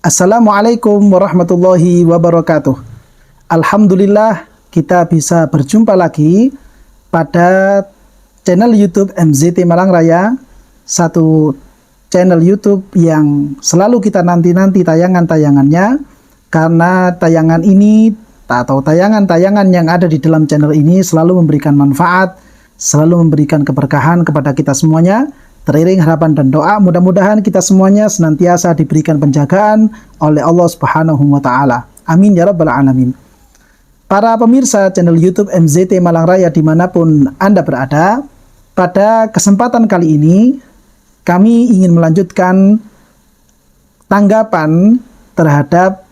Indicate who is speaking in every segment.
Speaker 1: Assalamualaikum warahmatullahi wabarakatuh. Alhamdulillah kita bisa berjumpa lagi pada channel YouTube MZT Malang Raya, satu channel YouTube yang selalu kita nanti-nanti tayangan-tayangannya, karena tayangan ini atau tayangan-tayangan yang ada di dalam channel ini selalu memberikan manfaat, selalu memberikan keberkahan kepada kita semuanya. Teriring harapan dan doa, mudah-mudahan kita semuanya senantiasa diberikan penjagaan oleh Allah Subhanahu wa Ta'ala. Amin ya Rabbal Alamin. Para pemirsa channel YouTube MZT Malang Raya dimanapun Anda berada, pada kesempatan kali ini kami ingin melanjutkan tanggapan terhadap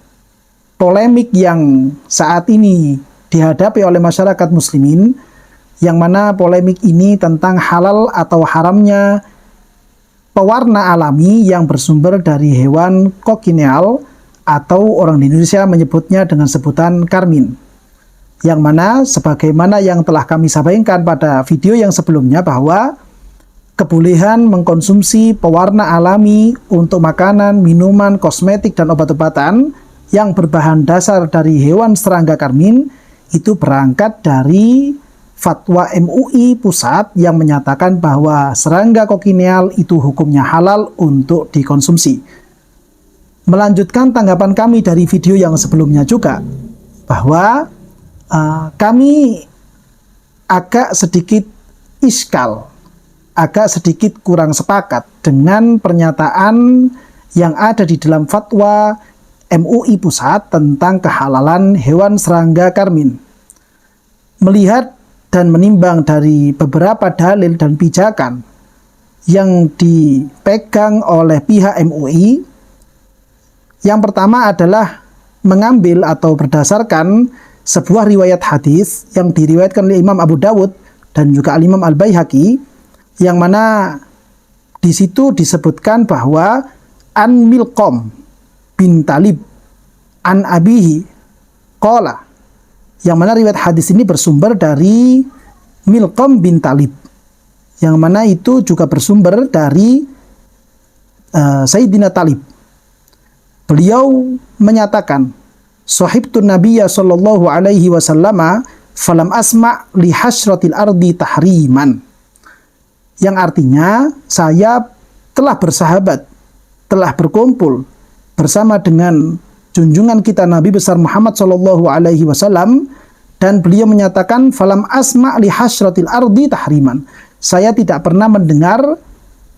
Speaker 1: polemik yang saat ini dihadapi oleh masyarakat muslimin, yang mana polemik ini tentang halal atau haramnya pewarna alami yang bersumber dari hewan kokineal, atau orang di Indonesia menyebutnya dengan sebutan karmin. Yang mana sebagaimana yang telah kami sampaikan pada video yang sebelumnya, bahwa kebolehan mengkonsumsi pewarna alami untuk makanan, minuman, kosmetik, dan obat-obatan yang berbahan dasar dari hewan serangga karmin itu berangkat dari fatwa MUI Pusat yang menyatakan bahwa serangga kokineal itu hukumnya halal untuk dikonsumsi. Melanjutkan tanggapan kami dari video yang sebelumnya juga, bahwa kami agak sedikit iskal, agak sedikit kurang sepakat dengan pernyataan yang ada di dalam fatwa MUI Pusat tentang kehalalan hewan serangga karmin. Melihat dan menimbang dari beberapa dalil dan pijakan yang dipegang oleh pihak MUI, yang pertama adalah mengambil atau berdasarkan sebuah riwayat hadis yang diriwayatkan oleh Imam Abu Dawud dan juga Imam Al-Baihaqi, yang mana di situ disebutkan bahwa an Milqam bin Talib an abihi qala, yang mana riwayat hadis ini bersumber dari Milqam bin Talib, yang mana itu juga bersumber dari Sayyidina Talib. Beliau menyatakan, "Sahibtun Nabiyya sallallahu alaihi wasallama falam asma' li hasratil ardi tahriman." Yang artinya, saya telah bersahabat, telah berkumpul bersama dengan junjungan kita Nabi besar Muhammad sallallahu alaihi wasallam, dan beliau menyatakan falam asma' li hasratil ardi tahriman. Saya tidak pernah mendengar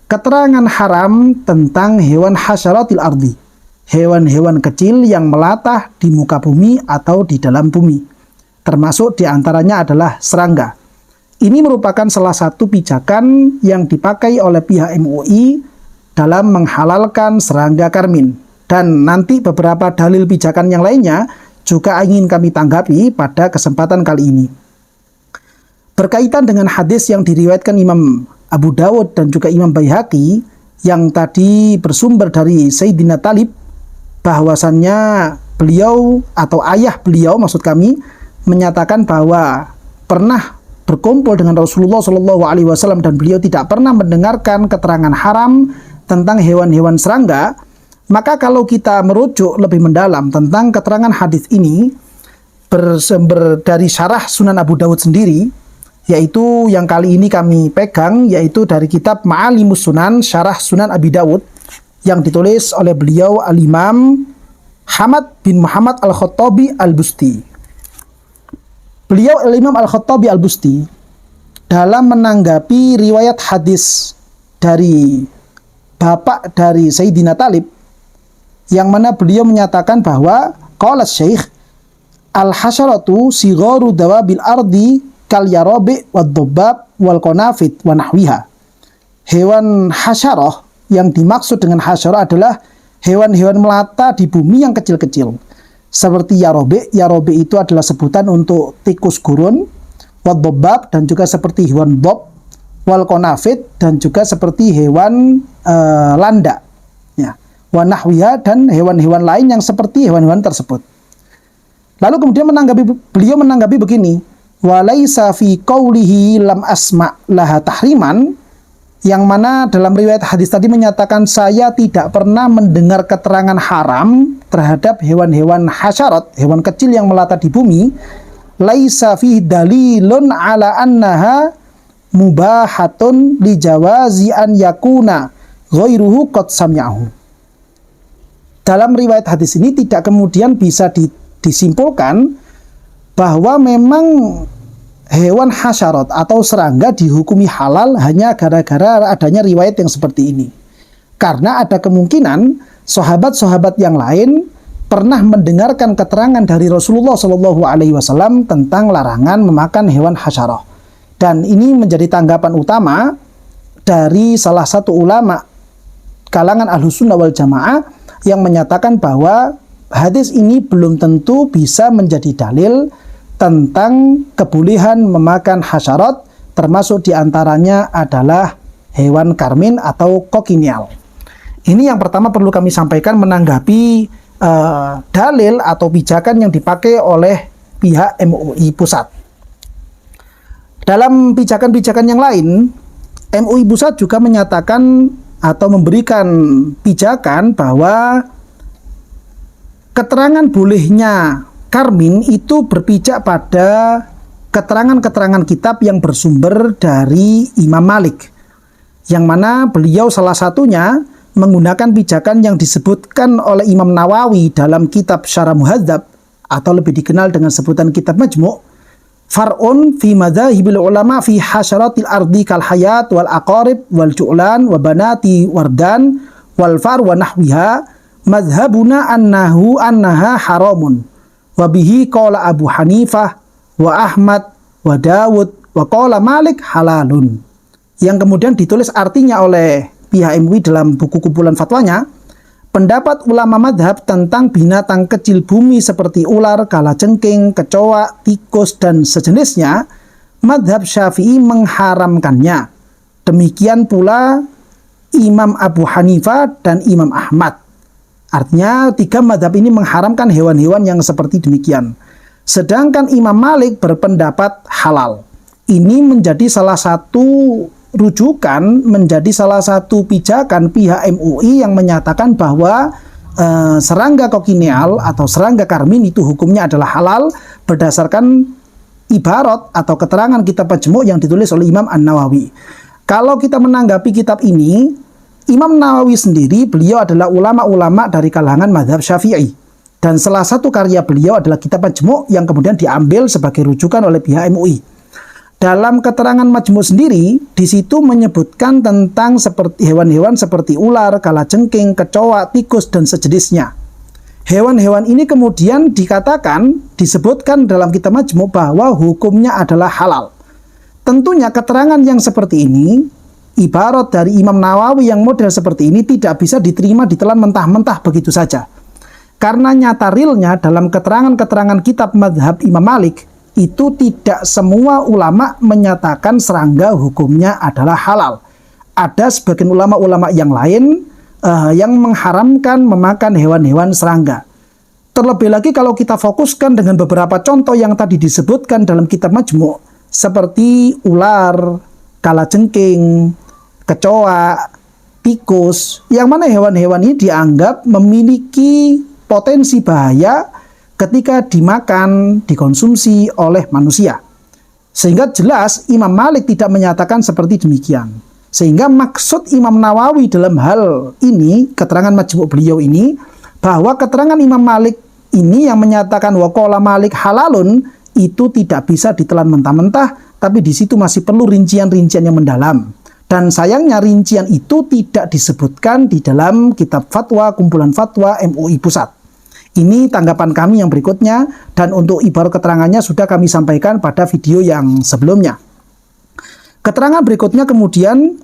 Speaker 1: keterangan haram tentang hewan hasyaratil ardi, hewan-hewan kecil yang melatah di muka bumi atau di dalam bumi. Termasuk diantaranya adalah serangga. Ini merupakan salah satu pijakan yang dipakai oleh pihak MUI dalam menghalalkan serangga karmin. Dan nanti beberapa dalil pijakan yang lainnya juga ingin kami tanggapi pada kesempatan kali ini. Berkaitan dengan hadis yang diriwayatkan Imam Abu Dawud dan juga Imam Baihaqi, yang tadi bersumber dari Sayyidina Talib, bahwasannya beliau atau ayah beliau maksud kami menyatakan bahwa pernah berkumpul dengan Rasulullah SAW dan beliau tidak pernah mendengarkan keterangan haram tentang hewan-hewan serangga. Maka kalau kita merujuk lebih mendalam tentang keterangan hadis ini, bersumber dari syarah Sunan Abu Dawud sendiri, yaitu yang kali ini kami pegang, yaitu dari kitab Ma'alimus Sunan, syarah Sunan Abi Dawud, yang ditulis oleh beliau Al-Imam Hamad bin Muhammad Al-Khattabi Al-Busti. Beliau Al-Imam Al-Khattabi Al-Busti dalam menanggapi riwayat hadis dari bapak dari Sayyidina Talib, yang mana beliau menyatakan bahwa qala Syekh al-hasyaratu sigharu dawabil ardi kal yarabi wad dubbab wal qanafid wa nahwiha. Hewan hasyarah, yang dimaksud dengan hasyarah adalah hewan-hewan melata di bumi yang kecil-kecil, seperti yarobe. Yarobe itu adalah sebutan untuk tikus gurun, wad dubbab, dan juga seperti hewan bob, wal qanafid, dan juga seperti hewan landak, ya, wa nahwiha, dan hewan-hewan lain yang seperti hewan-hewan tersebut. Lalu kemudian beliau menanggapi begini, walaisa fi qawlihi lam asma laha tahriman, yang mana dalam riwayat hadis tadi menyatakan saya tidak pernah mendengar keterangan haram terhadap hewan-hewan hasyarat, hewan kecil yang melata di bumi, laisa fi dalilun ala annaha mubahatun li jawazi an yakuna ghairuhu qad sami'ahu. Dalam riwayat hadis ini tidak kemudian bisa disimpulkan bahwa memang hewan hasyarat atau serangga dihukumi halal hanya gara-gara adanya riwayat yang seperti ini. Karena ada kemungkinan sahabat-sahabat yang lain pernah mendengarkan keterangan dari Rasulullah SAW tentang larangan memakan hewan hasyarah. Dan ini menjadi tanggapan utama dari salah satu ulama kalangan Ahlussunnah wal Jamaah yang menyatakan bahwa hadis ini belum tentu bisa menjadi dalil tentang kebolehan memakan hasyarat, termasuk diantaranya adalah hewan karmin atau kokinial. Ini yang pertama perlu kami sampaikan menanggapi dalil atau pijakan yang dipakai oleh pihak MUI Pusat. Dalam pijakan-pijakan yang lain, MUI Pusat juga menyatakan atau memberikan pijakan bahwa keterangan bolehnya karmin itu berpijak pada keterangan-keterangan kitab yang bersumber dari Imam Malik, yang mana beliau salah satunya menggunakan pijakan yang disebutkan oleh Imam Nawawi dalam kitab Syarah Muhadzab atau lebih dikenal dengan sebutan kitab Majmu', far'un fi madzahibil ulama fi hasyaratil ardi kal hayat wal aqarib wal ju'lan wa banati wardan wal far wa nahwiha madhhabuna annaha haramun wa bihi qala Abu Hanifah wa Ahmad wa Dawud wa qala Malik halalun. Yang kemudian ditulis artinya oleh pihak MUI dalam buku kumpulan fatwanya, pendapat ulama madhab tentang binatang kecil bumi seperti ular, kalajengking, kecoa, tikus, dan sejenisnya, madhab Syafi'i mengharamkannya. Demikian pula Imam Abu Hanifah dan Imam Ahmad. Artinya tiga madhab ini mengharamkan hewan-hewan yang seperti demikian. Sedangkan Imam Malik berpendapat halal. Ini menjadi salah satu rujukan, menjadi salah satu pijakan pihak MUI yang menyatakan bahwa serangga kokinial atau serangga karmin itu hukumnya adalah halal berdasarkan ibarat atau keterangan kitab Majmu' yang ditulis oleh Imam An-Nawawi. Kalau kita menanggapi kitab ini, Imam Nawawi sendiri beliau adalah ulama-ulama dari kalangan mazhab Syafi'i, dan salah satu karya beliau adalah kitab Majmu' yang kemudian diambil sebagai rujukan oleh pihak MUI. Dalam keterangan Majmu' sendiri, di situ menyebutkan tentang seperti hewan-hewan seperti ular, kalajengking, kecoa, tikus, dan sejenisnya. Hewan-hewan ini kemudian disebutkan dalam kitab Majmu' bahwa hukumnya adalah halal. Tentunya keterangan yang seperti ini, ibarat dari Imam Nawawi yang model seperti ini tidak bisa diterima ditelan mentah-mentah begitu saja. Karena nyata realnya dalam keterangan-keterangan kitab mazhab Imam Malik, itu tidak semua ulama menyatakan serangga hukumnya adalah halal. Ada sebagian ulama-ulama yang lain yang mengharamkan memakan hewan-hewan serangga. Terlebih lagi kalau kita fokuskan dengan beberapa contoh yang tadi disebutkan dalam kitab Majmu', seperti ular, kalajengking, kecoa, tikus, yang mana hewan-hewan ini dianggap memiliki potensi bahaya ketika dimakan, dikonsumsi oleh manusia. Sehingga jelas Imam Malik tidak menyatakan seperti demikian. Sehingga maksud Imam Nawawi dalam hal ini, keterangan Majmu' beliau ini, bahwa keterangan Imam Malik ini yang menyatakan waqala Malik halalun, itu tidak bisa ditelan mentah-mentah, tapi di situ masih perlu rincian-rincian yang mendalam. Dan sayangnya rincian itu tidak disebutkan di dalam kitab fatwa, kumpulan fatwa MUI Pusat. Ini tanggapan kami yang berikutnya, dan untuk ibarat keterangannya sudah kami sampaikan pada video yang sebelumnya. Keterangan berikutnya kemudian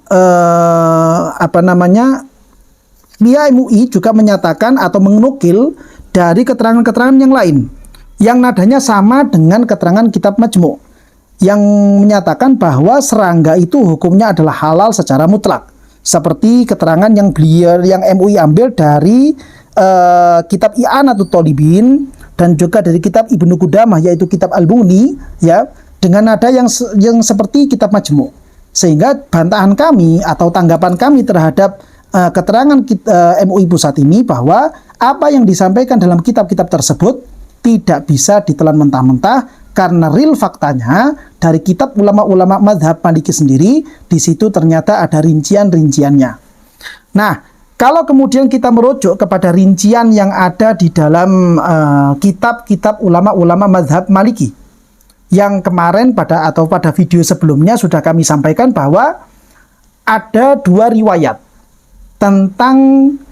Speaker 1: pihak MUI juga menyatakan atau menukil dari keterangan-keterangan yang lain yang nadanya sama dengan keterangan kitab Majmu' yang menyatakan bahwa serangga itu hukumnya adalah halal secara mutlak, seperti keterangan yang MUI ambil dari kitab I'anatut Thalibin dan juga dari kitab Ibnu Qudamah yaitu kitab Al-Mughni, ya, dengan nada yang seperti kitab Majmu'. Sehingga bantahan kami atau tanggapan kami terhadap keterangan MUI Pusat ini bahwa apa yang disampaikan dalam kitab-kitab tersebut tidak bisa ditelan mentah-mentah, karena real faktanya dari kitab ulama-ulama mazhab Maliki sendiri, di situ ternyata ada rincian-rinciannya. Nah, kalau kemudian kita merujuk kepada rincian yang ada di dalam kitab-kitab ulama-ulama mazhab Maliki, yang kemarin pada video sebelumnya sudah kami sampaikan bahwa ada 2 riwayat tentang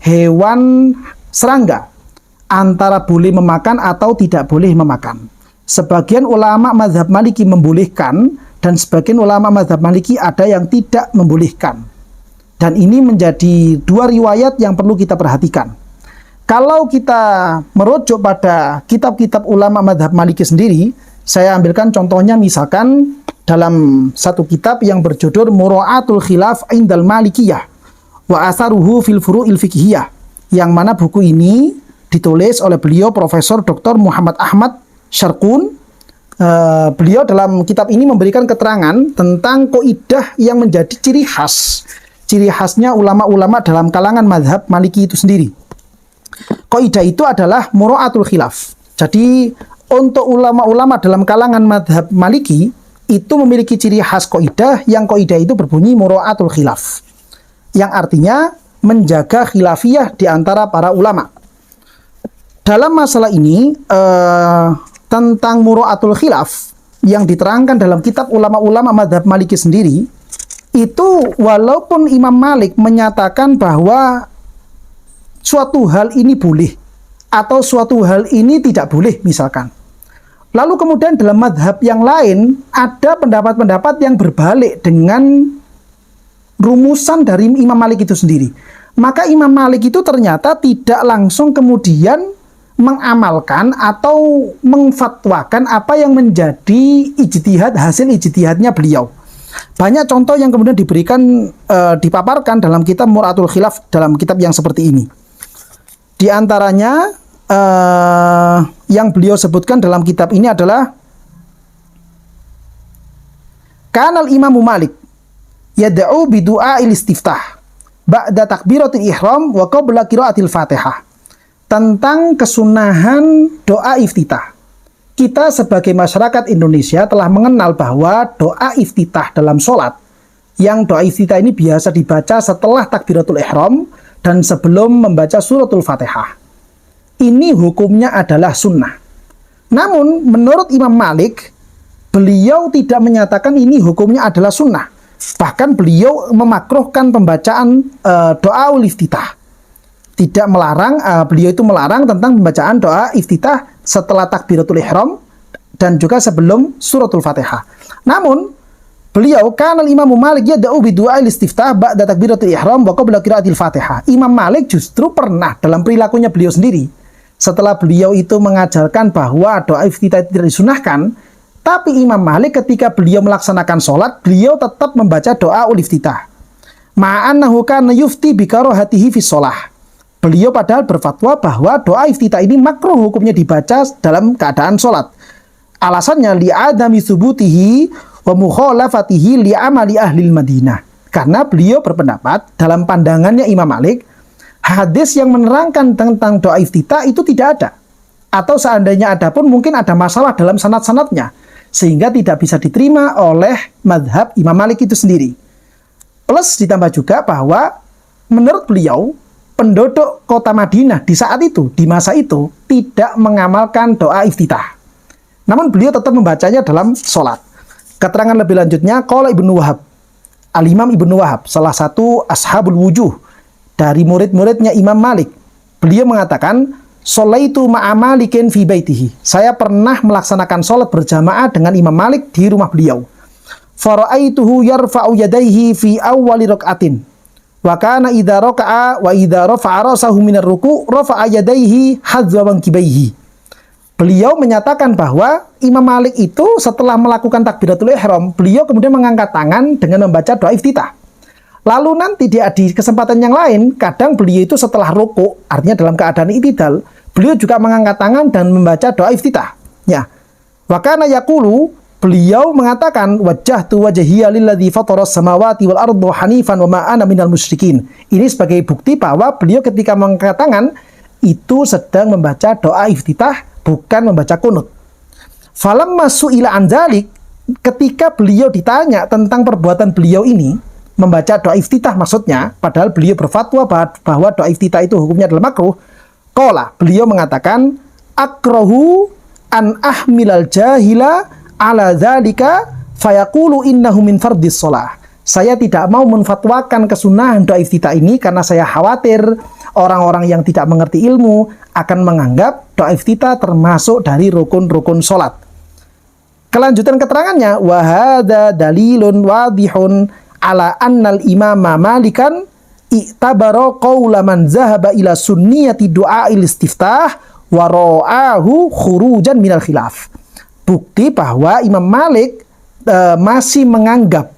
Speaker 1: hewan serangga, antara boleh memakan atau tidak boleh memakan. Sebagian ulama mazhab Maliki membolehkan, dan sebagian ulama mazhab Maliki ada yang tidak membolehkan. Dan ini menjadi 2 riwayat yang perlu kita perhatikan. Kalau kita merujuk pada kitab-kitab ulama mazhab Maliki sendiri, saya ambilkan contohnya misalkan dalam satu kitab yang berjudul Mura'atul Khilaf Indal Malikiyah wa Atharuhu fil Furu'il Fiqhiyah, yang mana buku ini ditulis oleh beliau Profesor Dr. Muhammad Ahmad Syarqun. Beliau dalam kitab ini memberikan keterangan tentang kaidah yang menjadi ciri khasnya ulama-ulama dalam kalangan mazhab Maliki itu sendiri. Kaidah itu adalah Mura'atul Khilaf. Jadi untuk ulama-ulama dalam kalangan mazhab Maliki itu memiliki ciri khas kaidah, yang kaidah itu berbunyi Mura'atul Khilaf, yang artinya menjaga khilafiyah di antara para ulama. Dalam masalah ini tentang Mura'atul Khilaf yang diterangkan dalam kitab ulama-ulama mazhab Maliki sendiri, itu walaupun Imam Malik menyatakan bahwa suatu hal ini boleh atau suatu hal ini tidak boleh misalkan, lalu kemudian dalam mazhab yang lain ada pendapat-pendapat yang berbalik dengan rumusan dari Imam Malik itu sendiri, maka Imam Malik itu ternyata tidak langsung kemudian mengamalkan atau mengfatwakan apa yang menjadi hasil ijtihadnya beliau. Banyak contoh yang kemudian diberikan, dipaparkan dalam kitab Mura'atul Khilaf, dalam kitab yang seperti ini. Di antaranya yang beliau sebutkan dalam kitab ini adalah Kanal Imamu Malik yad'u bidu'a'il istiftah ba'da takbiratul ihram wa qabla qiraatil Fatihah, tentang kesunahan doa iftitah. Kita sebagai masyarakat Indonesia telah mengenal bahwa doa iftitah dalam sholat, yang doa iftitah ini biasa dibaca setelah takbiratul ihram dan sebelum membaca suratul Fatihah, ini hukumnya adalah sunnah. Namun menurut Imam Malik, beliau tidak menyatakan ini hukumnya adalah sunnah. Bahkan beliau memakruhkan pembacaan doa iftitah. Tidak melarang, beliau itu melarang tentang pembacaan doa iftitah setelah takbiratul ihram dan juga sebelum suratul Fatihah. Namun beliau Kanal Imam Malik yad'u bidu'a'il istiftah ba'da takbiratul ihram wa qabla qiraatil Fatihah. Imam Malik justru pernah dalam perilakunya beliau sendiri, setelah beliau itu mengajarkan bahwa doa iftitah tidak disunahkan, tapi Imam Malik ketika beliau melaksanakan sholat, beliau tetap membaca doa iftitah. Ma'annahu kana yufti bikarahatihi fi sholah. Beliau padahal berfatwa bahwa doa iftitah ini makruh hukumnya dibaca dalam keadaan sholat. Alasannya li'adami subutihi wa mukhalafatihi li'amali ahlil Madinah. Karena beliau berpendapat dalam pandangannya Imam Malik, hadis yang menerangkan tentang doa iftitah itu tidak ada. Atau seandainya ada pun mungkin ada masalah dalam sanad-sanadnya, sehingga tidak bisa diterima oleh mazhab Imam Malik itu sendiri. Plus ditambah juga bahwa menurut beliau, penduduk kota Madinah di saat itu, di masa itu, tidak mengamalkan doa iftitah. Namun beliau tetap membacanya dalam sholat. Keterangan lebih lanjutnya, qala Ibnu Wahab, Al-Imam Ibnu Wahab, salah satu ashabul wujuh dari murid-muridnya Imam Malik. Beliau mengatakan, sholaitu ma'a Malikin fi baitihi. Saya pernah melaksanakan sholat berjamaah dengan Imam Malik di rumah beliau. Fara'aituhu yarfa'u yadaihi fi awwali rak'atin. Wa kana idza raka'a wa idza rafa'a ra'sahu minar ruku' rafa'a yadayhi hadzwa mankibaihi. Beliau menyatakan bahwa Imam Malik itu setelah melakukan takbiratul ihram, beliau kemudian mengangkat tangan dengan membaca doa iftitah. Lalu nanti di kesempatan yang lain, kadang beliau itu setelah ruku', artinya dalam keadaan i'tidal, beliau juga mengangkat tangan dan membaca doa iftitah. Ya. Wa kana yaqulu beliau mengatakan wajjahtu wajhiya lilladzi fataras samawati wal arda hanifan wa ma ana minal musyrikin. Ini sebagai bukti bahwa beliau ketika mengangkat tangan itu sedang membaca doa iftitah, bukan membaca kunut. Falamma su'ila an dzalik, ketika beliau ditanya tentang perbuatan beliau ini membaca doa iftitah maksudnya, padahal beliau berfatwa bahwa doa iftitah itu hukumnya adalah makruh. Qala, beliau mengatakan akrahu an ahmilal jahila ala dzalika fayaqulu innahu min fardhis shalah. Saya tidak mau menfatwakan kesunahan doa iftitah ini karena saya khawatir orang-orang yang tidak mengerti ilmu akan menganggap doa iftitah termasuk dari rukun-rukun salat. Kelanjutan keterangannya, wa hadza dalilun wadihun ala annal imama Malikan i'tabara qaula man zahaba ila sunniyati du'ail istiftah wa ra'ahu khurujan minal khilaf. Bukti bahwa Imam Malik masih menganggap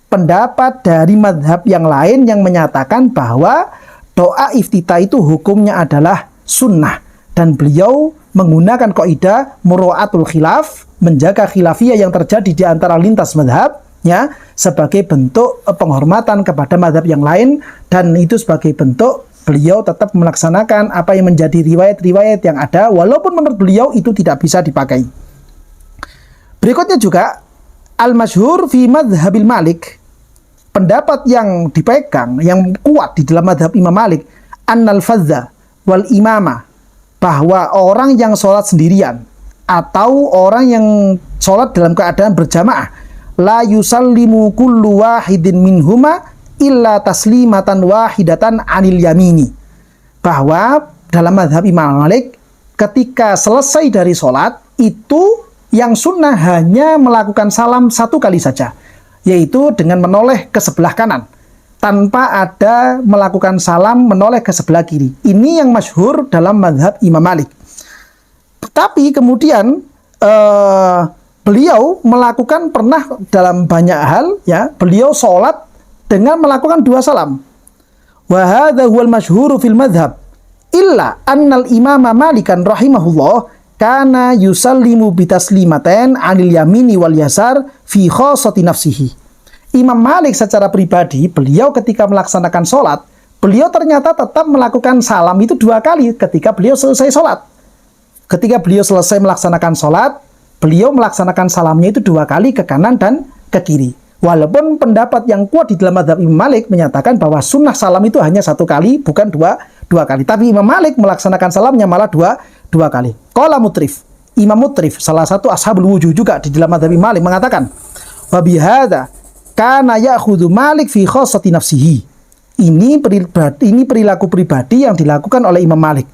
Speaker 1: pendapat dari madhab yang lain yang menyatakan bahwa doa iftitah itu hukumnya adalah sunnah, dan beliau menggunakan kaidah mura'atul khilaf, menjaga khilafiyah yang terjadi di antara lintas madhab, ya, sebagai bentuk penghormatan kepada madhab yang lain, dan itu sebagai bentuk beliau tetap melaksanakan apa yang menjadi riwayat-riwayat yang ada, walaupun menurut beliau itu tidak bisa dipakai. Berikutnya juga al-masyhur fi madhabil Malik, pendapat yang dipegang, yang kuat di dalam madhab Imam Malik, annal fadza wal imama, bahwa orang yang sholat sendirian atau orang yang sholat dalam keadaan berjamaah, la yusallimu kullu wahidin minhuma illa taslimatan wahidatan anil yamini, bahwa dalam madhab Imam Malik ketika selesai dari sholat itu yang sunnah hanya melakukan salam satu kali saja, yaitu dengan menoleh ke sebelah kanan tanpa ada melakukan salam menoleh ke sebelah kiri. Ini yang masyhur dalam madhab Imam Malik. Tapi kemudian beliau melakukan pernah dalam banyak hal, ya, beliau sholat dengan melakukan dua salam. Wa hadza huwal masyhuru fil madhab illa annal imama Malikan rahimahullah kana yusallimu bitaslimatain anil yamini wal yasar fi khassati nafsihi. Imam Malik secara pribadi, beliau ketika melaksanakan sholat, beliau ternyata tetap melakukan salam itu dua kali ketika beliau selesai sholat. Ketika beliau selesai melaksanakan sholat, beliau melaksanakan salamnya itu dua kali ke kanan dan ke kiri. Walaupun pendapat yang kuat di dalam madhab Imam Malik menyatakan bahwa sunnah salam itu hanya satu kali, bukan dua kali. Tapi Imam Malik melaksanakan salamnya malah dua kali. Qala Mutrif, Imam Mutrif, salah satu ashabul wujuh juga di dalam madhab Imam Malik, mengatakan, wa bihadza kana ya'khudhu Malik fi khassati nafsihi. Ini perilaku pribadi yang dilakukan oleh Imam Malik.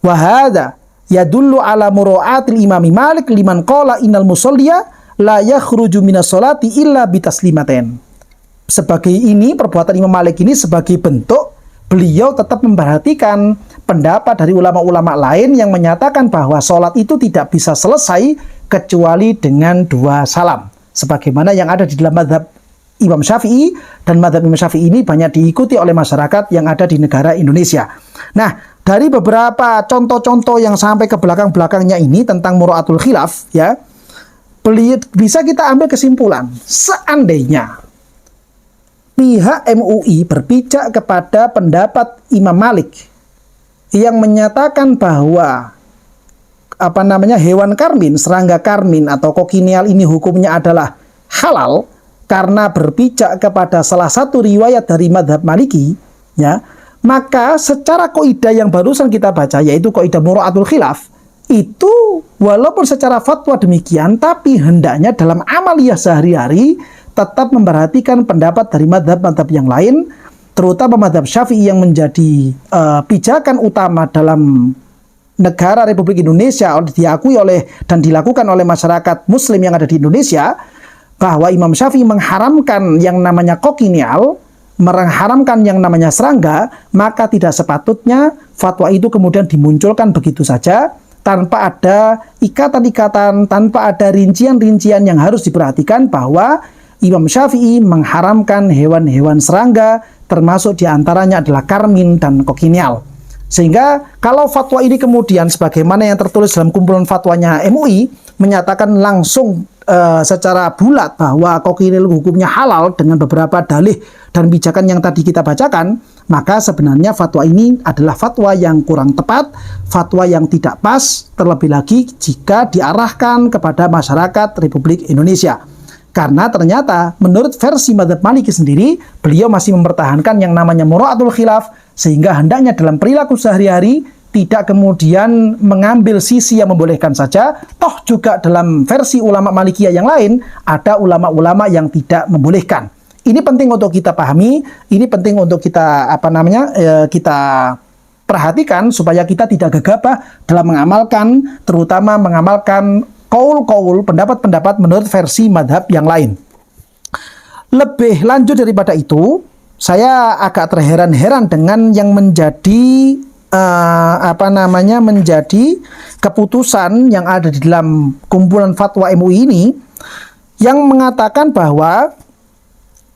Speaker 1: Wa hadza yadullu ala mura'atil Imam Malik liman qala innal musalliya la yakhruju minas sholati illa bitaslimatain. Sebagai ini, perbuatan Imam Malik ini sebagai bentuk beliau tetap memperhatikan pendapat dari ulama-ulama lain yang menyatakan bahwa sholat itu tidak bisa selesai kecuali dengan dua salam, sebagaimana yang ada di dalam madhab Imam Syafi'i, dan madhab Imam Syafi'i ini banyak diikuti oleh masyarakat yang ada di negara Indonesia. Nah, dari beberapa contoh-contoh yang sampai ke belakang-belakangnya ini tentang mura'atul khilaf, ya, bisa kita ambil kesimpulan, seandainya pihak MUI berpijak kepada pendapat Imam Malik yang menyatakan bahwa hewan karmin, serangga karmin atau kokinial ini hukumnya adalah halal karena berpijak kepada salah satu riwayat dari madhab Maliki, ya, maka secara kaidah yang barusan kita baca, yaitu kaidah mura'atul khilaf, itu walaupun secara fatwa demikian, tapi hendaknya dalam amaliyah sehari-hari tetap memperhatikan pendapat dari madhab-madhab yang lain, terutama madhab Syafi'i yang menjadi pijakan utama dalam negara Republik Indonesia, diakui oleh dan dilakukan oleh masyarakat Muslim yang ada di Indonesia, bahwa Imam Syafi'i mengharamkan yang namanya kokinial, mengharamkan yang namanya serangga, maka tidak sepatutnya fatwa itu kemudian dimunculkan begitu saja, tanpa ada ikatan-ikatan, tanpa ada rincian-rincian yang harus diperhatikan bahwa Imam Syafi'i mengharamkan hewan-hewan serangga, termasuk diantaranya adalah karmin dan kokinial. Sehingga kalau fatwa ini kemudian sebagaimana yang tertulis dalam kumpulan fatwanya MUI, menyatakan langsung secara bulat bahwa kokinil hukumnya halal dengan beberapa dalih dan pijakan yang tadi kita bacakan, maka sebenarnya fatwa ini adalah fatwa yang kurang tepat, fatwa yang tidak pas, terlebih lagi jika diarahkan kepada masyarakat Republik Indonesia. Karena ternyata menurut versi Madzhab Maliki sendiri, beliau masih mempertahankan yang namanya mura'atul khilaf, sehingga hendaknya dalam perilaku sehari-hari tidak kemudian mengambil sisi yang membolehkan saja. Toh juga dalam versi ulama Malikiyah yang lain ada ulama-ulama yang tidak membolehkan. Ini penting untuk kita pahami, ini penting untuk kita kita perhatikan supaya kita tidak gegabah dalam mengamalkan, terutama mengamalkan kaul-kaul, pendapat-pendapat menurut versi madhab yang lain. Lebih lanjut daripada itu, saya agak terheran-heran dengan yang menjadi menjadi keputusan yang ada di dalam kumpulan fatwa MUI ini, yang mengatakan bahwa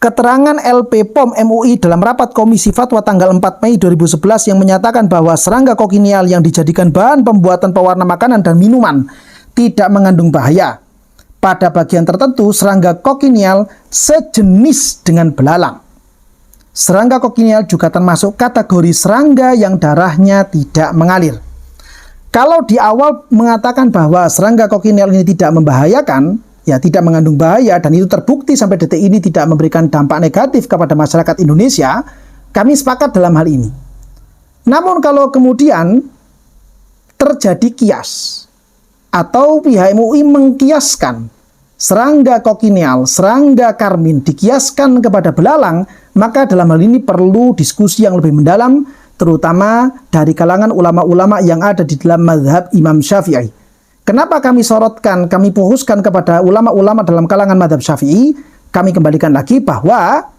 Speaker 1: keterangan LP POM MUI dalam rapat Komisi Fatwa tanggal 4 Mei 2011 yang menyatakan bahwa serangga kokinial yang dijadikan bahan pembuatan pewarna makanan dan minuman tidak mengandung bahaya. Pada bagian tertentu, serangga kokinial sejenis dengan belalang. Serangga kokinial juga termasuk kategori serangga yang darahnya tidak mengalir. Kalau di awal mengatakan bahwa serangga kokinial ini tidak membahayakan, ya tidak mengandung bahaya, dan itu terbukti sampai detik ini tidak memberikan dampak negatif kepada masyarakat Indonesia, kami sepakat dalam hal ini. Namun kalau kemudian terjadi kias, atau pihak MUI mengkiaskan serangga kokinial, serangga karmin dikiaskan kepada belalang, maka dalam hal ini perlu diskusi yang lebih mendalam, terutama dari kalangan ulama-ulama yang ada di dalam mazhab Imam Syafi'i. Kenapa kami sorotkan, kami fokuskan kepada ulama-ulama dalam kalangan mazhab Syafi'i? Kami kembalikan lagi bahwa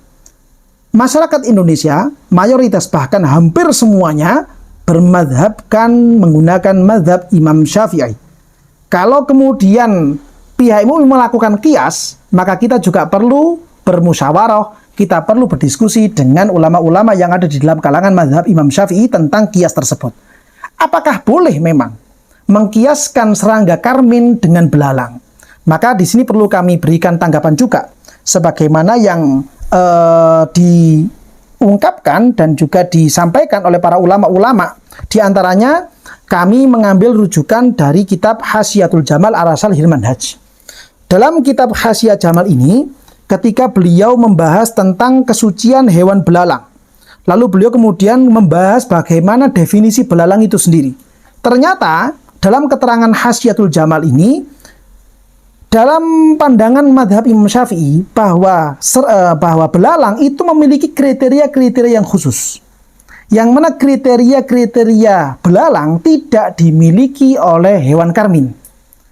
Speaker 1: masyarakat Indonesia, mayoritas bahkan hampir semuanya bermadhabkan menggunakan mazhab Imam Syafi'i. Kalau kemudian pihak MUI melakukan kias, maka kita juga perlu bermusyawarah, kita perlu berdiskusi dengan ulama-ulama yang ada di dalam kalangan mazhab Imam Syafi'i tentang kias tersebut. Apakah boleh memang mengkiaskan serangga karmin dengan belalang? Maka di sini perlu kami berikan tanggapan juga, sebagaimana yang diungkapkan dan juga disampaikan oleh para ulama-ulama. Di antaranya kami mengambil rujukan dari kitab Hasyiatul Jamal Arasal Hilmanhaj. Dalam kitab Hasyiat Jamal ini, ketika beliau membahas tentang kesucian hewan belalang, lalu beliau kemudian membahas bagaimana definisi belalang itu sendiri. Ternyata dalam keterangan Hasyiatul Jamal ini, dalam pandangan madhab Imam Syafi'i bahwa belalang itu memiliki kriteria-kriteria yang khusus, yang mana kriteria-kriteria belalang tidak dimiliki oleh hewan karmin.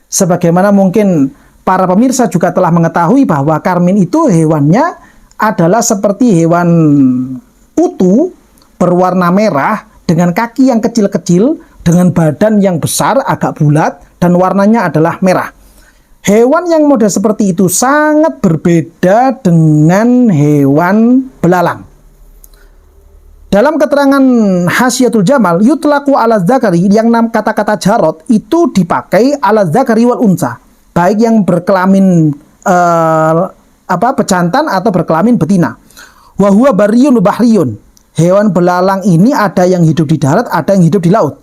Speaker 1: Sebagaimana mungkin para pemirsa juga telah mengetahui bahwa karmin itu hewannya adalah seperti hewan utu berwarna merah dengan kaki yang kecil-kecil, dengan badan yang besar agak bulat dan warnanya adalah merah. Hewan yang model seperti itu sangat berbeda dengan hewan belalang. Dalam keterangan Hasyiatul Jamal, yutlaku ala zakari, yang kata-kata jarot itu dipakai ala zakari wal unsa, baik yang berkelamin pejantan atau berkelamin betina. Wa huwa bariyun bahriyun. Hewan belalang ini ada yang hidup di darat, ada yang hidup di laut.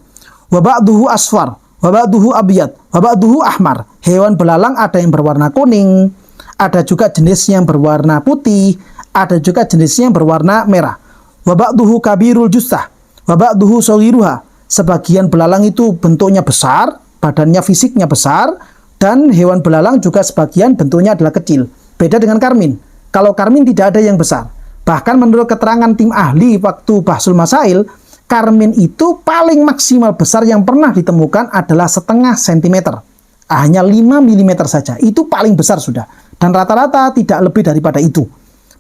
Speaker 1: Wa ba'duhu asfar, wa ba'duhu abyad, wa ba'duhu ahmar. Hewan belalang ada yang berwarna kuning, ada juga jenisnya yang berwarna putih, ada juga jenisnya yang berwarna merah. Wa ba'duhu kabirul justah, wa ba'duhu sawiruha. Sebagian belalang itu bentuknya besar, badannya fisiknya besar, dan hewan belalang juga sebagian bentuknya adalah kecil. Beda dengan karmin. Kalau karmin tidak ada yang besar. Bahkan menurut keterangan tim ahli waktu Bahsul Masail, karmin itu paling maksimal besar yang pernah ditemukan adalah setengah sentimeter. Hanya 5 mm saja. Itu paling besar sudah. Dan rata-rata tidak lebih daripada itu.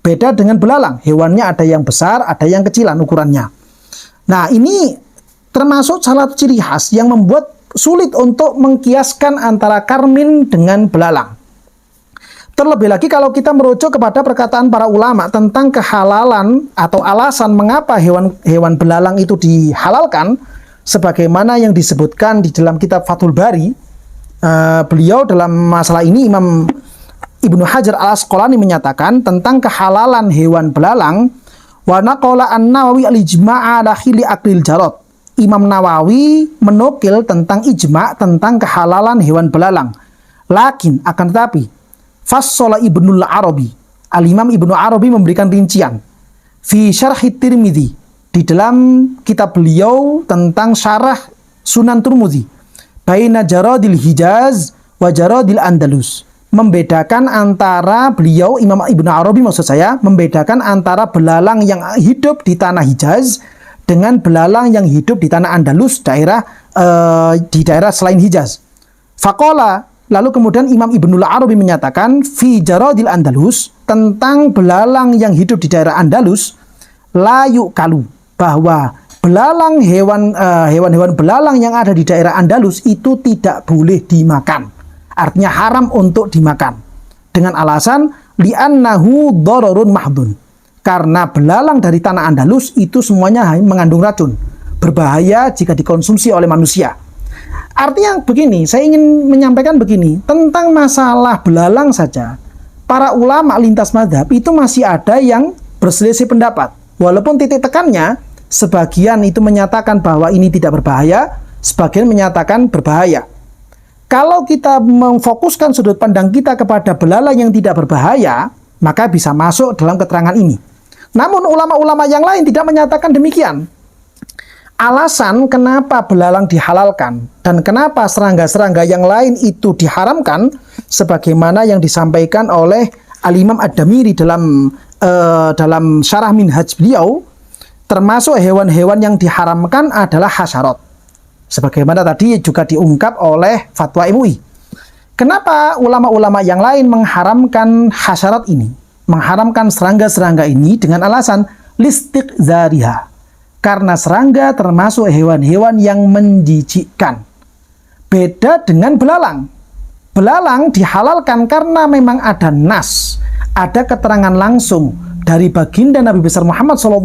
Speaker 1: Beda dengan belalang. Hewannya ada yang besar, ada yang kecilan ukurannya. Nah, ini termasuk salah satu ciri khas yang membuat sulit untuk mengkiaskan antara karmin dengan belalang. Terlebih lagi kalau kita merujuk kepada perkataan para ulama tentang kehalalan atau alasan mengapa hewan belalang itu dihalalkan, sebagaimana yang disebutkan di dalam kitab Fathul Bari, Beliau dalam masalah ini Imam Ibnu Hajar Al-Asqalani menyatakan tentang kehalalan hewan belalang, wa naqala an-Nawawi al-ijma'a ala khili aklil jarad. Imam Nawawi menukil tentang ijma' tentang kehalalan hewan belalang. Lakin akan tetapi fassala Ibnul Arabi, Al-Imam Ibnu Arabi memberikan rincian fi syarhi Tirmidzi, di dalam kitab beliau tentang syarah Sunan Tirmidzi, baina jaradil Hijaz wa jaradil Andalus, membedakan antara beliau Imam Ibnu Arabi maksud saya membedakan antara belalang yang hidup di tanah Hijaz dengan belalang yang hidup di tanah Andalus, di daerah selain Hijaz. Faqala, lalu kemudian Imam Ibnul Arabi menyatakan fi jaradil Andalus, tentang belalang yang hidup di daerah Andalus, la yukalu, bahwa belalang hewan-hewan belalang yang ada di daerah Andalus itu tidak boleh dimakan. Artinya haram untuk dimakan. Dengan alasan li'annahu dararun mahdun. Karena belalang dari tanah Andalus itu semuanya mengandung racun, berbahaya jika dikonsumsi oleh manusia. Artinya begini, saya ingin menyampaikan begini, tentang masalah belalang saja, para ulama lintas mazhab itu masih ada yang berselisih pendapat. Walaupun titik tekannya, sebagian itu menyatakan bahwa ini tidak berbahaya, sebagian menyatakan berbahaya. Kalau kita memfokuskan sudut pandang kita kepada belalang yang tidak berbahaya, maka bisa masuk dalam keterangan ini. Namun ulama-ulama yang lain tidak menyatakan demikian. Alasan kenapa belalang dihalalkan dan kenapa serangga-serangga yang lain itu diharamkan, sebagaimana yang disampaikan oleh Al-Imam Ad-Damiri dalam syarah Minhaj beliau, termasuk hewan-hewan yang diharamkan adalah hasyarat. Sebagaimana tadi juga diungkap oleh fatwa MUI. Kenapa ulama-ulama yang lain mengharamkan hasyarat ini? Mengharamkan serangga-serangga ini dengan alasan listiqzariha. Karena serangga termasuk hewan-hewan yang menjijikkan. Beda dengan belalang. Belalang dihalalkan karena memang ada nas, ada keterangan langsung dari baginda Nabi besar Muhammad SAW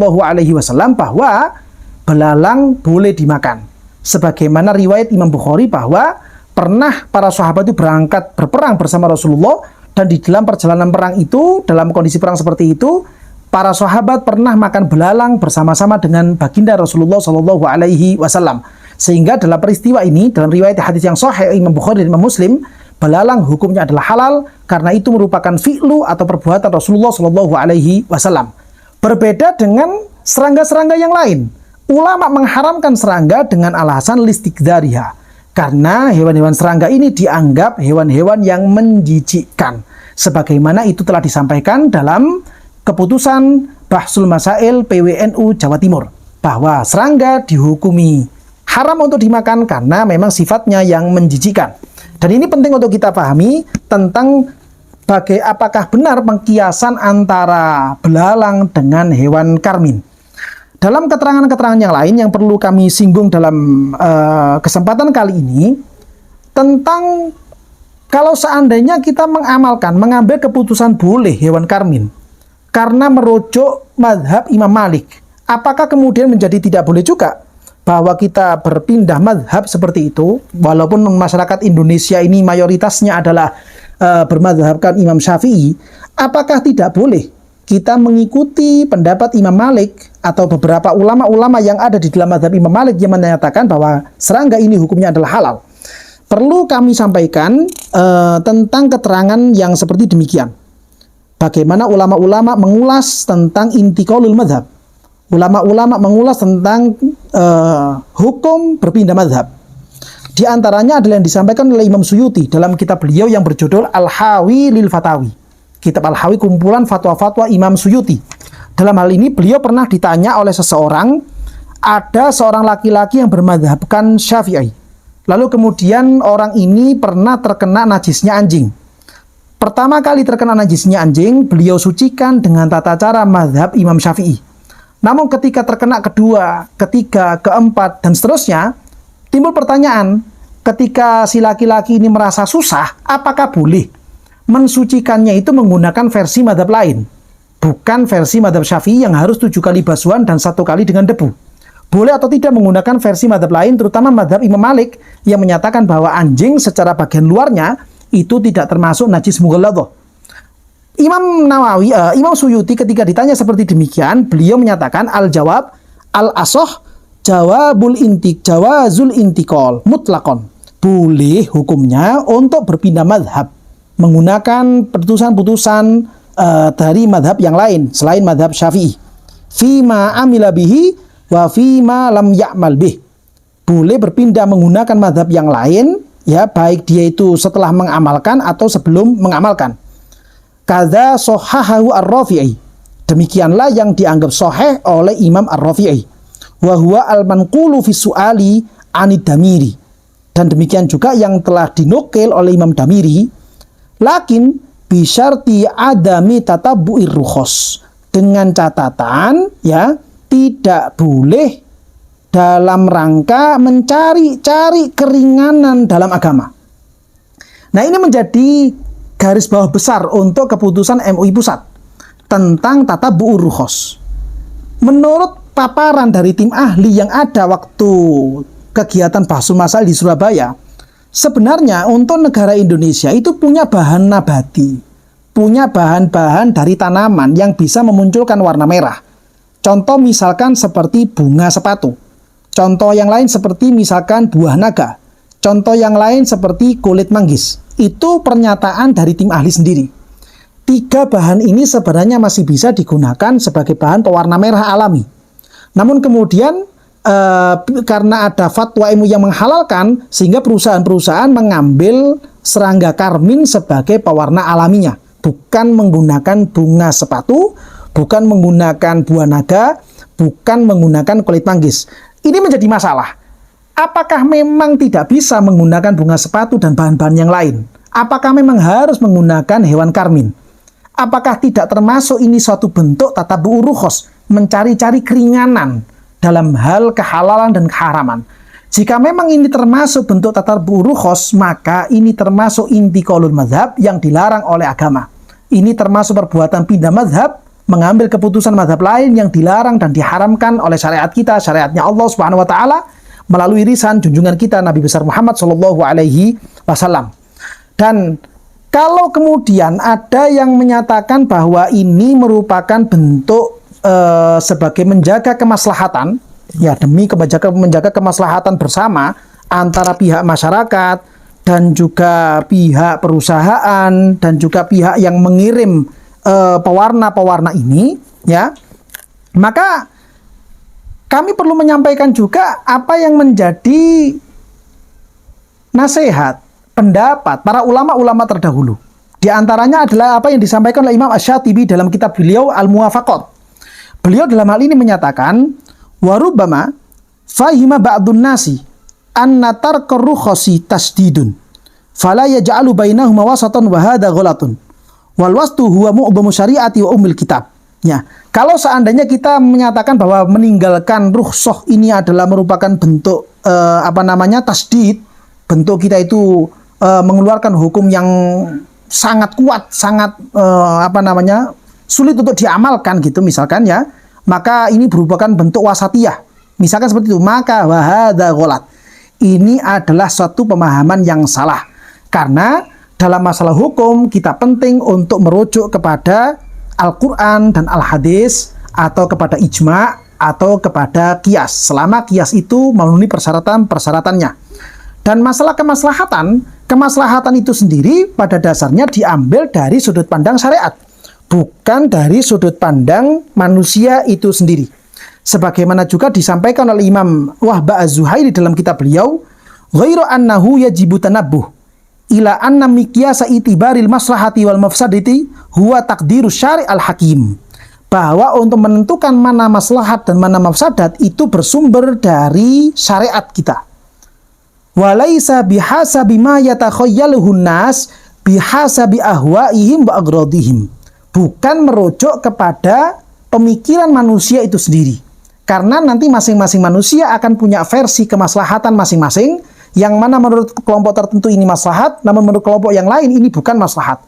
Speaker 1: bahwa belalang boleh dimakan. Sebagaimana riwayat Imam Bukhari bahwa pernah para sahabat itu berangkat berperang bersama Rasulullah, dan di dalam perjalanan perang itu, dalam kondisi perang seperti itu, para sahabat pernah makan belalang bersama-sama dengan baginda Rasulullah SAW. Sehingga dalam peristiwa ini, dalam riwayat hadis yang sahih Imam Bukhari dan Imam Muslim, belalang hukumnya adalah halal karena itu merupakan fi'lu atau perbuatan Rasulullah SAW. Berbeda dengan serangga-serangga yang lain. Ulama mengharamkan serangga dengan alasan listiqdariha. Karena hewan-hewan serangga ini dianggap hewan-hewan yang menjijikkan. Sebagaimana itu telah disampaikan dalam keputusan Bahsul Masail PWNU Jawa Timur, bahwa serangga dihukumi haram untuk dimakan karena memang sifatnya yang menjijikkan. Dan ini penting untuk kita pahami tentang apakah benar pengkiasan antara belalang dengan hewan karmin. Dalam keterangan-keterangan yang lain yang perlu kami singgung dalam kesempatan kali ini, tentang kalau seandainya kita mengambil keputusan boleh hewan karmin karena merujuk mazhab Imam Malik, apakah kemudian menjadi tidak boleh juga bahwa kita berpindah mazhab seperti itu, walaupun masyarakat Indonesia ini mayoritasnya adalah bermazhabkan Imam Syafi'i? Apakah tidak boleh kita mengikuti pendapat Imam Malik atau beberapa ulama-ulama yang ada di dalam mazhab Imam Malik yang menyatakan bahwa serangga ini hukumnya adalah halal? Perlu kami sampaikan tentang keterangan yang seperti demikian. Bagaimana ulama-ulama mengulas tentang intiqalul mazhab. Ulama-ulama mengulas tentang hukum berpindah mazhab. Di antaranya adalah yang disampaikan oleh Imam Suyuti dalam kitab beliau yang berjudul Al-Hawi lil Fatawi. Kitab Al-Hawi kumpulan fatwa-fatwa Imam Suyuti. Dalam hal ini beliau pernah ditanya oleh seseorang, ada seorang laki-laki yang bermadzhabkan Syafi'i. Lalu kemudian orang ini pernah terkena najisnya anjing. Pertama kali terkena najisnya anjing, beliau sucikan dengan tata cara mazhab Imam Syafi'i. Namun ketika terkena kedua, ketiga, keempat, dan seterusnya, timbul pertanyaan, ketika si laki-laki ini merasa susah, apakah boleh mensucikannya itu menggunakan versi mazhab lain? Bukan versi mazhab Syafi'i yang harus 7 kali basuhan dan 1 kali dengan debu. boleh atau tidak menggunakan versi madhab lain, terutama madhab Imam Malik yang menyatakan bahwa anjing secara bagian luarnya itu tidak termasuk najis mughalladhah. Imam Suyuti ketika ditanya seperti demikian, beliau menyatakan al-jawab al-asoh jawazul intikal mutlakon. Boleh hukumnya untuk berpindah madhab menggunakan putusan-putusan dari madhab yang lain selain madhab Syafi'i. Fima amila bihi wa fima lam ya'mal bih. Boleh berpindah menggunakan madhab yang lain, ya, baik dia itu setelah mengamalkan atau sebelum mengamalkan. Kadza sohahahu ar-Rafi'i. Demikianlah yang dianggap sahih oleh Imam ar-Rafi'i. Wa huwa al-manqulu fi su'ali anid Damiri. Dan demikian juga yang telah dinukil oleh Imam Damiri. Lakin bisyarti adami tatabbu'ir rukhos. Dengan catatan, ya, tidak boleh dalam rangka mencari-cari keringanan dalam agama. Nah, ini menjadi garis bawah besar untuk keputusan MUI Pusat tentang tatabbu'ur rukhos. Menurut paparan dari tim ahli yang ada waktu kegiatan Bahsul Masail di Surabaya, sebenarnya untuk negara Indonesia itu punya bahan nabati, punya bahan-bahan dari tanaman yang bisa memunculkan warna merah. Contoh misalkan seperti bunga sepatu. Contoh yang lain seperti misalkan buah naga. Contoh yang lain seperti kulit manggis. Itu pernyataan dari tim ahli sendiri. 3 bahan ini sebenarnya masih bisa digunakan sebagai bahan pewarna merah alami. Namun kemudian karena ada fatwa MUI yang menghalalkan, sehingga perusahaan-perusahaan mengambil serangga karmin sebagai pewarna alaminya. Bukan menggunakan bunga sepatu, bukan menggunakan buah naga, bukan menggunakan kulit manggis. Ini menjadi masalah. Apakah memang tidak bisa menggunakan bunga sepatu dan bahan-bahan yang lain? Apakah memang harus menggunakan hewan karmin? Apakah tidak termasuk ini suatu bentuk tatabbu'ur rukhos, mencari-cari keringanan dalam hal kehalalan dan keharaman? Jika memang ini termasuk bentuk tatabbu'ur rukhos, maka ini termasuk intiqalul madhab yang dilarang oleh agama. Ini termasuk perbuatan pindah madhab, mengambil keputusan madhab lain yang dilarang dan diharamkan oleh syariat kita, syariatnya Allah Subhanahu wa Ta'ala, melalui lisan junjungan kita Nabi besar Muhammad Shallallahu Alaihi Wasallam. Dan kalau kemudian ada yang menyatakan bahwa ini merupakan bentuk sebagai menjaga kemaslahatan, ya, demi menjaga kemaslahatan bersama antara pihak masyarakat dan juga pihak perusahaan dan juga pihak yang mengirim pewarna-pewarna ini, ya, maka kami perlu menyampaikan juga apa yang menjadi nasihat, pendapat para ulama-ulama terdahulu. Di antaranya adalah apa yang disampaikan oleh Imam Asy-Syatibi dalam kitab beliau Al-Muwafaqat. Beliau dalam hal ini menyatakan, warubbama fahima ba'dun nasi anna tarkar rukhasi tasdidun fala yaj'alu bainahuma wasatan wa hadha ghalatun wal wastu huwa mu'dhamu syari'ati wa ummil kitab. Ya, kalau seandainya kita menyatakan bahwa meninggalkan rukhsah ini adalah merupakan bentuk tasdid, bentuk kita itu mengeluarkan hukum yang sangat kuat, sangat sulit untuk diamalkan gitu misalkan, ya, maka ini merupakan bentuk wasatiyah. Misalkan seperti itu, maka wahada ghalat. Ini adalah suatu pemahaman yang salah. Karena dalam masalah hukum kita penting untuk merujuk kepada Al-Quran dan Al-Hadis, atau kepada ijma' atau kepada qiyas, selama qiyas itu memenuhi persyaratan-persyaratannya. Dan masalah kemaslahatan itu sendiri pada dasarnya diambil dari sudut pandang syariat, bukan dari sudut pandang manusia itu sendiri. Sebagaimana juga disampaikan oleh Imam Wahba Az-Zuhairi dalam kitab beliau, ghairu annahu yajibu tanabbuh ila anna miqyasa itibaril maslahati wal mafsadati huwa taqdiru syari' al-hakim. Bahwa untuk menentukan mana maslahat dan mana mafsadat itu bersumber dari syariat kita. Walaisa bihasabi ma yatakhayyaluhun nas bihasabi ahwaihim wa agradihim. Bukan merujuk kepada pemikiran manusia itu sendiri. Karena nanti masing-masing manusia akan punya versi kemaslahatan masing-masing, yang mana menurut kelompok tertentu ini maslahat, namun menurut kelompok yang lain ini bukan maslahat.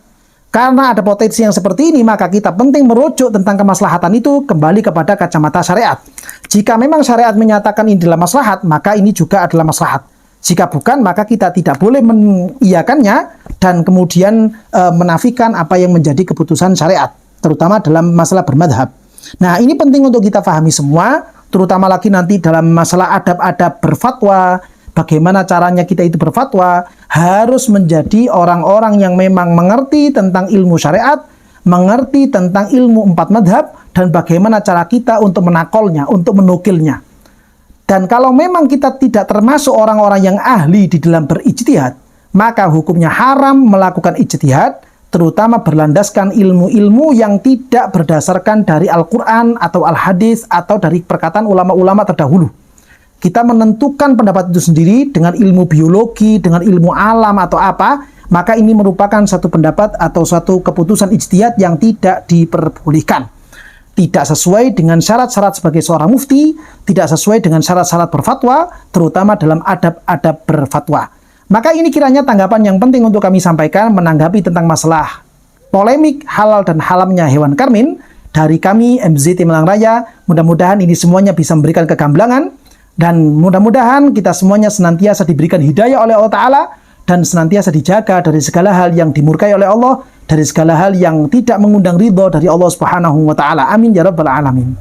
Speaker 1: Karena ada potensi yang seperti ini, maka kita penting merujuk tentang kemaslahatan itu kembali kepada kacamata syariat. Jika memang syariat menyatakan ini adalah maslahat, maka ini juga adalah maslahat. Jika bukan, maka kita tidak boleh mengiyakannya dan kemudian menafikan apa yang menjadi keputusan syariat, terutama dalam masalah bermadhab. Nah, ini penting untuk kita pahami semua, terutama lagi nanti dalam masalah adab-adab berfatwa, bagaimana caranya kita itu berfatwa, harus menjadi orang-orang yang memang mengerti tentang ilmu syariat, mengerti tentang ilmu 4 madhab, dan bagaimana cara kita untuk menakolnya, untuk menukilnya. Dan kalau memang kita tidak termasuk orang-orang yang ahli di dalam berijtihad, maka hukumnya haram melakukan ijtihad, terutama berlandaskan ilmu-ilmu yang tidak berdasarkan dari Al-Quran atau Al-Hadis atau dari perkataan ulama-ulama terdahulu. Kita menentukan pendapat itu sendiri dengan ilmu biologi, dengan ilmu alam atau apa, maka ini merupakan satu pendapat atau satu keputusan ijtihad yang tidak diperbolehkan. Tidak sesuai dengan syarat-syarat sebagai seorang mufti, tidak sesuai dengan syarat-syarat berfatwa, terutama dalam adab-adab berfatwa. Maka ini kiranya tanggapan yang penting untuk kami sampaikan menanggapi tentang masalah polemik halal dan haramnya hewan karmin dari kami MZT Malang Raya. Mudah-mudahan ini semuanya bisa memberikan kegamblangan dan mudah-mudahan kita semuanya senantiasa diberikan hidayah oleh Allah Ta'ala dan senantiasa dijaga dari segala hal yang dimurkai oleh Allah, dari segala hal yang tidak mengundang ridho dari Allah Subhanahu wa Ta'ala. Amin ya rabbal alamin.